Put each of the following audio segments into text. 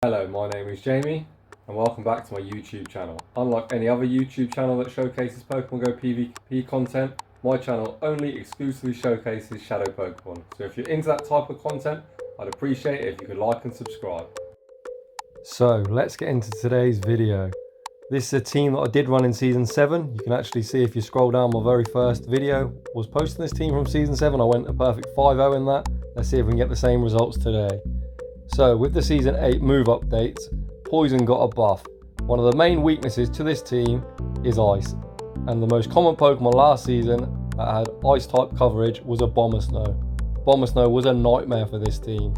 Hello, my name is Jamie and welcome back to my YouTube channel. Unlike any other YouTube channel that showcases Pokemon Go PvP content, my channel only exclusively showcases Shadow Pokemon. So if you're into that type of content, I'd appreciate it if you could like and subscribe. So let's get into today's video. This is a team that I did run in Season 7. You can actually see if you scroll down, my very first video was posting this team from Season 7. I went a perfect 5-0 in that. Let's see if we can get the same results today. So with the Season 8 move updates, Poison got a buff. One of the main weaknesses to this team is Ice. And the most common Pokemon last season that had Ice type coverage was Abomasnow. Abomasnow was a nightmare for this team.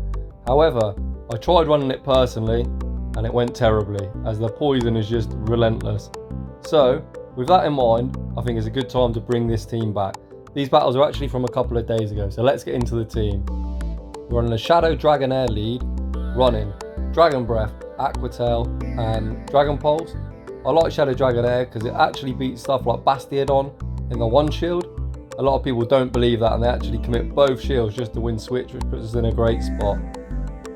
However, I tried running it personally and it went terribly, as the Poison is just relentless. So with that in mind, I think it's a good time to bring this team back. These battles are actually from a couple of days ago, so let's get into the team. We're on a Shadow Dragonair lead, running Dragon Breath, Aqua Tail and Dragon Pulse. I like Shadow Dragonair because it actually beats stuff like Bastiodon in the one shield. A lot of people don't believe that and they actually commit both shields just to win switch, which puts us in a great spot.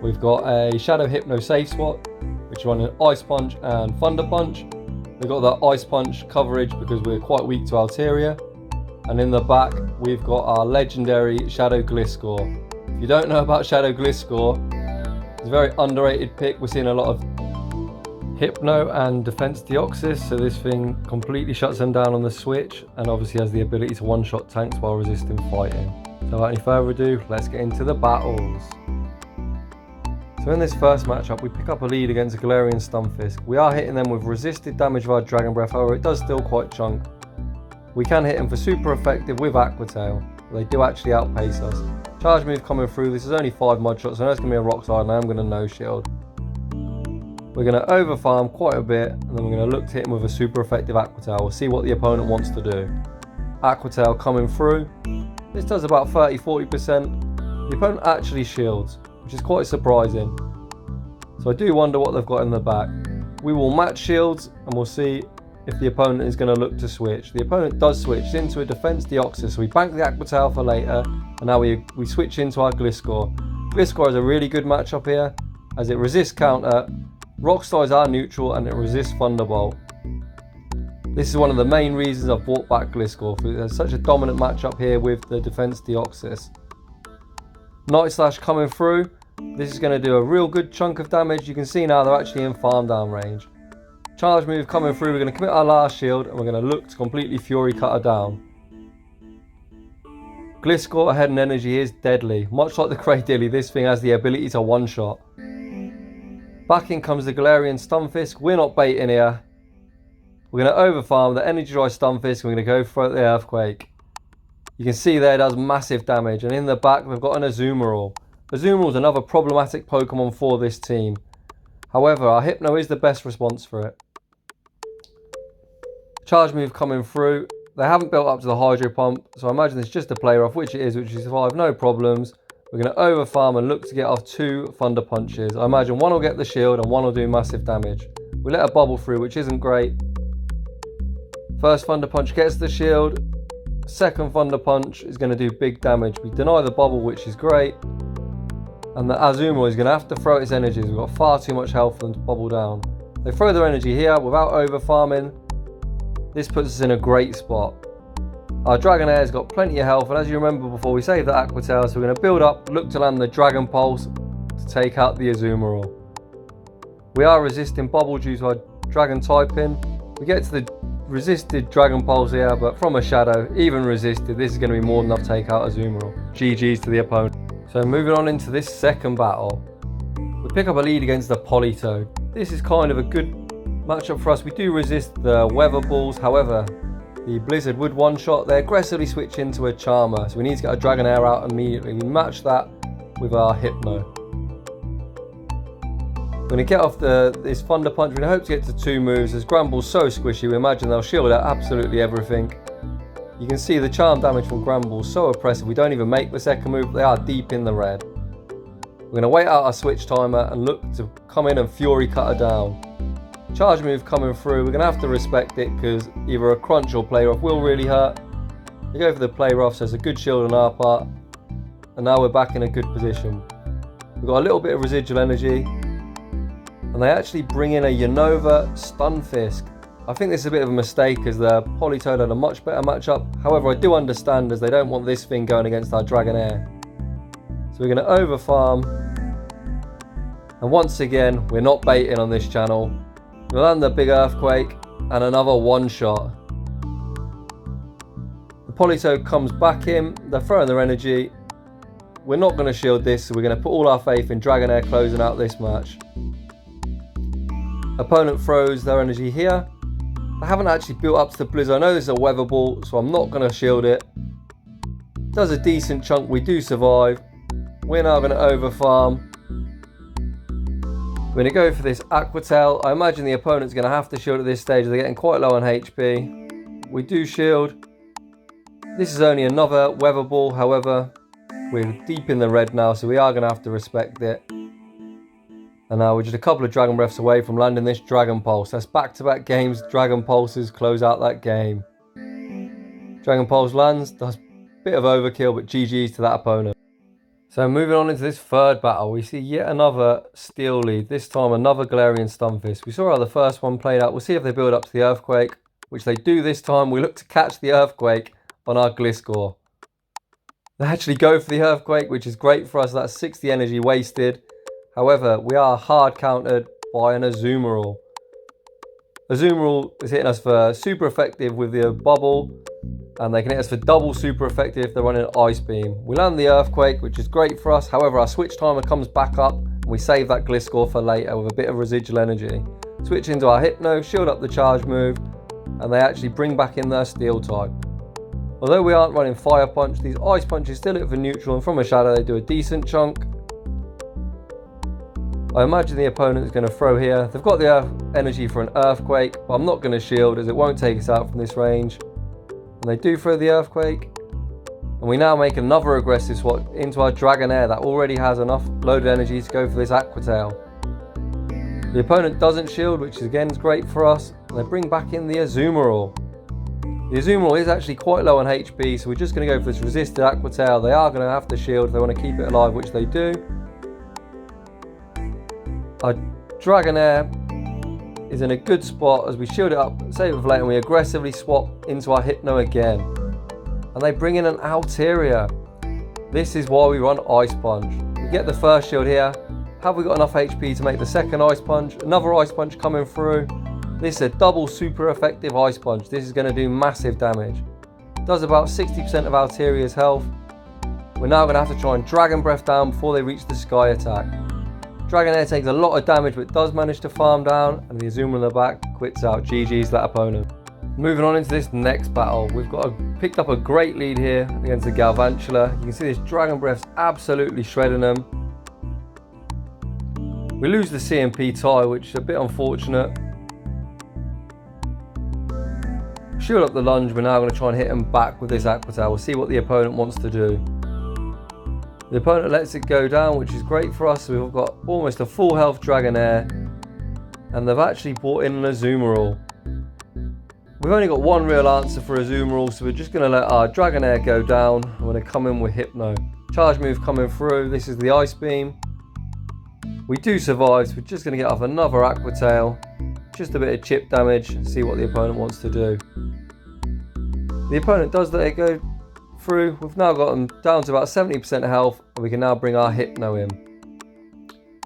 We've got a Shadow Hypno safe spot, which is running Ice Punch and Thunder Punch. We've got that Ice Punch coverage because we're quite weak to Altaria. And in the back, we've got our legendary Shadowgliscor. If you don't know about Shadowgliscor, it's a very underrated pick. We're seeing a lot of Hypno and Defense Deoxys, so this thing completely shuts them down on the switch and obviously has the ability to one-shot tanks while resisting fighting. So without any further ado, let's get into the battles. So in this first matchup, we pick up a lead against Dragonair and Stunfisk. We are hitting them with resisted damage via Dragon Breath, however it does still quite chunk. We can hit them for super effective with Aqua Tail, but they do actually outpace us. Charge move coming through, this is only 5 mud shots, so I know it's going to be a rock slide and I am going to no shield. We're going to over farm quite a bit and then we're going to look to hit him with a super effective Aqua Tail. We'll see what the opponent wants to do. Aqua Tail coming through, this does about 30-40%. The opponent actually shields, which is quite surprising. So I do wonder what they've got in the back. We will match shields and we'll see if the opponent is going to look to switch. The opponent does switch into a Defense Deoxys, so we bank the Aqua Tail for later, and now we switch into our Gliscor. Gliscor is a really good matchup here, as it resists counter, rock slides are neutral, and it resists Thunderbolt. This is one of the main reasons I've brought back Gliscor, because there's such a dominant matchup here with the Defense Deoxys. Night Slash coming through, this is going to do a real good chunk of damage. You can see now they're actually in farm down range. Charge move coming through, we're going to commit our last shield and we're going to look to completely Fury cut her down. Gliscor ahead in energy is deadly. Much like the Cradilly, this thing has the ability to one-shot. Back in comes the Dragonair and Stunfisk. We're not baiting here. We're going to overfarm the Energy Dry Stunfisk and we're going to go for the Earthquake. You can see there it does massive damage, and in the back we've got an Azumarill. Azumarill is another problematic Pokemon for this team. However, our Hypno is the best response for it. Charge move coming through. They haven't built up to the Hydro Pump, so I imagine it's just a play rough, which it is, which is 5, no problems. We're going to over farm and look to get off 2 Thunder Punches. I imagine one will get the shield and one will do massive damage. We let a bubble through, which isn't great. First Thunder Punch gets the shield. Second Thunder Punch is going to do big damage. We deny the bubble, which is great. And the Azumarill is going to have to throw its energies. We've got far too much health for them to bubble down. They throw their energy here without over farming. This puts us in a great spot. Our Dragonair's got plenty of health, and as you remember before, we saved the Aqua Tail, so we're going to build up, look to land the Dragon Pulse to take out the Azumarill. We are resisting bubble due to our Dragon typing. We get to the resisted Dragon Pulse here, but from a Shadow, even resisted, this is going to be more than enough to take out Azumarill. GG's to the opponent. So moving on into this second battle, we pick up a lead against the Politoed. This is kind of a good matchup for us. We do resist the Weather Balls, however, the Blizzard would one-shot. They aggressively switch into a Charmer, so we need to get a Dragonair out immediately. We match that with our Hypno. We're going to get off this Thunder Punch. We're going to hope to get to 2 moves, as Granbull's so squishy, we imagine they'll shield out absolutely everything. You can see the charm damage from Granbull so oppressive. We don't even make the second move, they are deep in the red. We're going to wait out our switch timer and look to come in and Fury cut her down. Charge move coming through, we're going to have to respect it because either a crunch or play rough will really hurt. We go for the play rough, so it's a good shield on our part. And now we're back in a good position. We've got a little bit of residual energy. And they actually bring in a Unova Stunfisk. I think this is a bit of a mistake as the Politoed had a much better matchup. However, I do understand as they don't want this thing going against our Dragonair. So we're going to over farm. And once again, we're not baiting on this channel. We'll land the big Earthquake and another one shot. The Politoed comes back in. They're throwing their energy. We're not going to shield this, so we're going to put all our faith in Dragonair closing out this match. Opponent throws their energy here. I haven't actually built up to the Blizzard. I know this is a weather ball, so I'm not going to shield it. Does a decent chunk. We do survive. We're now going to over farm. We're going to go for this Aqua Tail. I imagine the opponent's going to have to shield at this stage. They're getting quite low on HP. We do shield. This is only another weather ball. However, we're deep in the red now, so we are going to have to respect it. And now we're just a couple of Dragon Breaths away from landing this Dragon Pulse. That's back-to-back games. Dragon Pulses close out that game. Dragon Pulse lands. Does a bit of overkill, but GG's to that opponent. So moving on into this third battle, we see yet another steel lead. This time another Galarian Stunfisk. We saw how the first one played out. We'll see if they build up to the Earthquake, which they do this time. We look to catch the Earthquake on our Gliscor. They actually go for the Earthquake, which is great for us. That's 60 energy wasted. However, we are hard countered by an Azumarill. Azumarill is hitting us for super effective with the bubble, and they can hit us for double super effective if they're running Ice Beam. We land the Earthquake, which is great for us. However, our switch timer comes back up, and we save that Gliscor for later with a bit of residual energy. Switch into our Hypno, shield up the charge move, and they actually bring back in their Steel type. Although we aren't running Fire Punch, these Ice Punches still hit for neutral, and from a shadow they do a decent chunk. I imagine the opponent is going to throw here. They've got the energy for an Earthquake, but I'm not going to shield as it won't take us out from this range. And they do throw the Earthquake. And we now make another aggressive swap into our Dragonair that already has enough loaded energy to go for this Aqua Tail. The opponent doesn't shield, which again is great for us. And they bring back in the Azumarill. The Azumarill is actually quite low on HP, so we're just going to go for this resisted Aqua Tail. They are going to have to shield if they want to keep it alive, which they do. Our Dragonair is in a good spot as we shield it up, save it for later, and we aggressively swap into our Hypno again. And they bring in an Altaria. This is why we run Ice Punch. We get the first shield here. Have we got enough HP to make the second Ice Punch? Another Ice Punch coming through. This is a double super effective Ice Punch. This is going to do massive damage. Does about 60% of Altaria's health. We're now going to have to try and Dragon Breath down before they reach the Sky Attack. Dragonair takes a lot of damage but does manage to farm down, and the Azumarill in the back quits out. GG's that opponent. Moving on into this next battle, we've picked up a great lead here against the Galvantula. You can see this Dragon Breath's absolutely shredding them. We lose the CMP tie, which is a bit unfortunate. Shield up the lunge, we're now going to try and hit him back with this Aqua Tail. We'll see what the opponent wants to do. The opponent lets it go down, which is great for us. So we've got almost a full health Dragonair, and they've actually brought in an Azumarill. We've only got one real answer for Azumarill, so we're just going to let our Dragonair go down. I'm going to come in with Hypno. Charge move coming through. This is the Ice Beam. We do survive, so we're just going to get off another Aqua Tail. Just a bit of chip damage and see what the opponent wants to do. The opponent does let it go through. We've now got them down to about 70% health, and we can now bring our Hypno in.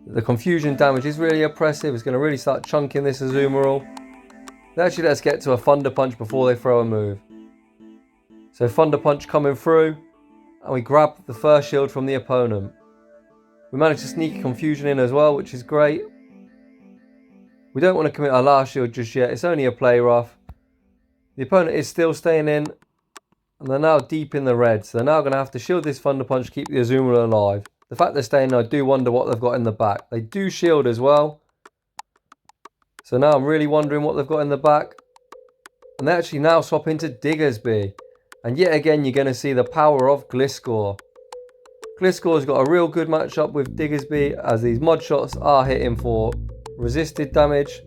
The confusion damage is really oppressive. It's going to really start chunking this Azumarill. They actually let us get to a Thunder Punch before they throw a move. So Thunder Punch coming through, and we grab the first shield from the opponent. We managed to sneak confusion in as well, which is great. We don't want to commit our last shield just yet. It's only a play rough. The opponent is still staying in, and they're now deep in the red, so they're now going to have to shield this Thunder Punch to keep the Azumarill alive. The fact they're staying in, I do wonder what they've got in the back. They do shield as well. So now I'm really wondering what they've got in the back. And they actually now swap into Diggersby. And yet again, you're going to see the power of Gliscor. Gliscor's got a real good matchup with Diggersby, as these mud shots are hitting for resisted damage.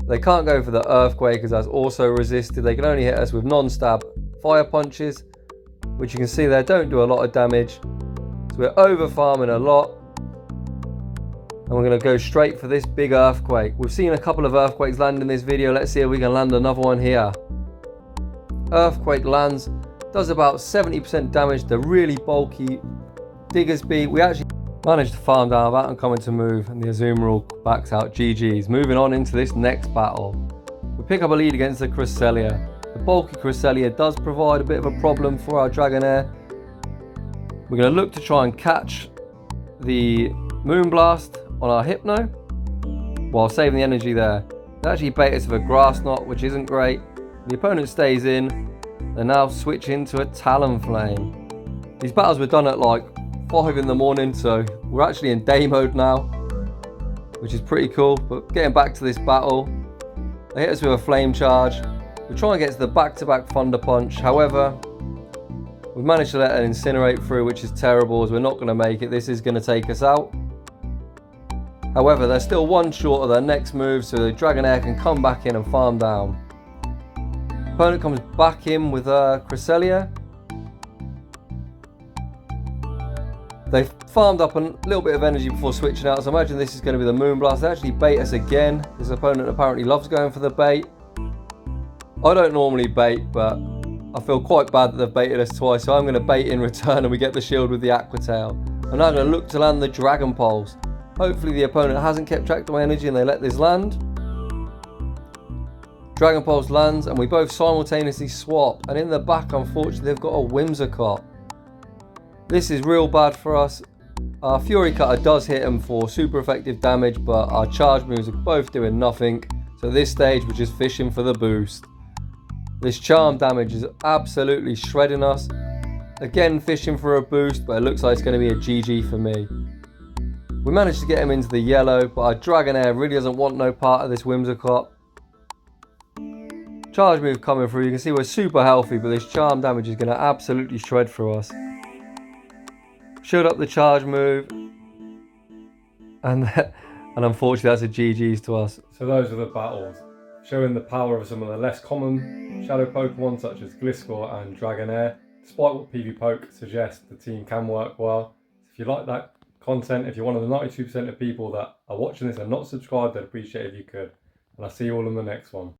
They can't go for the Earthquake as that's also resisted. They can only hit us with non-stab Fire Punches, which you can see there don't do a lot of damage. So we're over farming a lot. And we're going to go straight for this big earthquake. We've seen a couple of earthquakes land in this video. Let's see if we can land another one here. Earthquake lands, does about 70% damage to really bulky Digger's Beat. We actually managed to farm down that and coming to move, and the Azumarill backs out. GG's. Moving on into this next battle. We pick up a lead against the Cresselia. The bulky Cresselia does provide a bit of a problem for our Dragonair. We're going to look to try and catch the Moonblast on our Hypno while saving the energy there. They actually bait us with a Grass Knot, which isn't great. The opponent stays in. They now switch into a Talonflame. These battles were done at like 5 in the morning, so we're actually in day mode now, which is pretty cool. But getting back to this battle, they hit us with a Flame Charge. We try and get to the back-to-back Thunder Punch. However, we've managed to let an Incinerate through, which is terrible, as we're not going to make it. This is going to take us out. However, they're still one short of their next move, so the Dragonair can come back in and farm down. Opponent comes back in with Cresselia. They've farmed up a little bit of energy before switching out, so I imagine this is going to be the Moonblast. They actually bait us again. This opponent apparently loves going for the bait. I don't normally bait, but I feel quite bad that they've baited us twice, so I'm going to bait in return and we get the shield with the Aqua Tail. I'm now going to look to land the Dragon Pulse. Hopefully the opponent hasn't kept track of my energy and they let this land. Dragon Pulse lands and we both simultaneously swap, and in the back unfortunately they've got a Whimsicott. This is real bad for us. Our Fury Cutter does hit him for super effective damage, but our charge moves are both doing nothing. So at this stage we're just fishing for the boost. This charm damage is absolutely shredding us. Again fishing for a boost, but it looks like it's going to be a GG for me. We managed to get him into the yellow, but our Dragonair really doesn't want no part of this Whimsicott. Charge move coming through. You can see we're super healthy, but this charm damage is going to absolutely shred through us. Showed up the charge move, and unfortunately that's a GG's to us. So those are the battles, showing the power of some of the less common Shadow Pokemon such as Gliscor and Dragonair. Despite what PvPoke suggests, the team can work well. If you like that content, if you're one of the 92% of people that are watching this and not subscribed, I'd appreciate it if you could. And I'll see you all in the next one.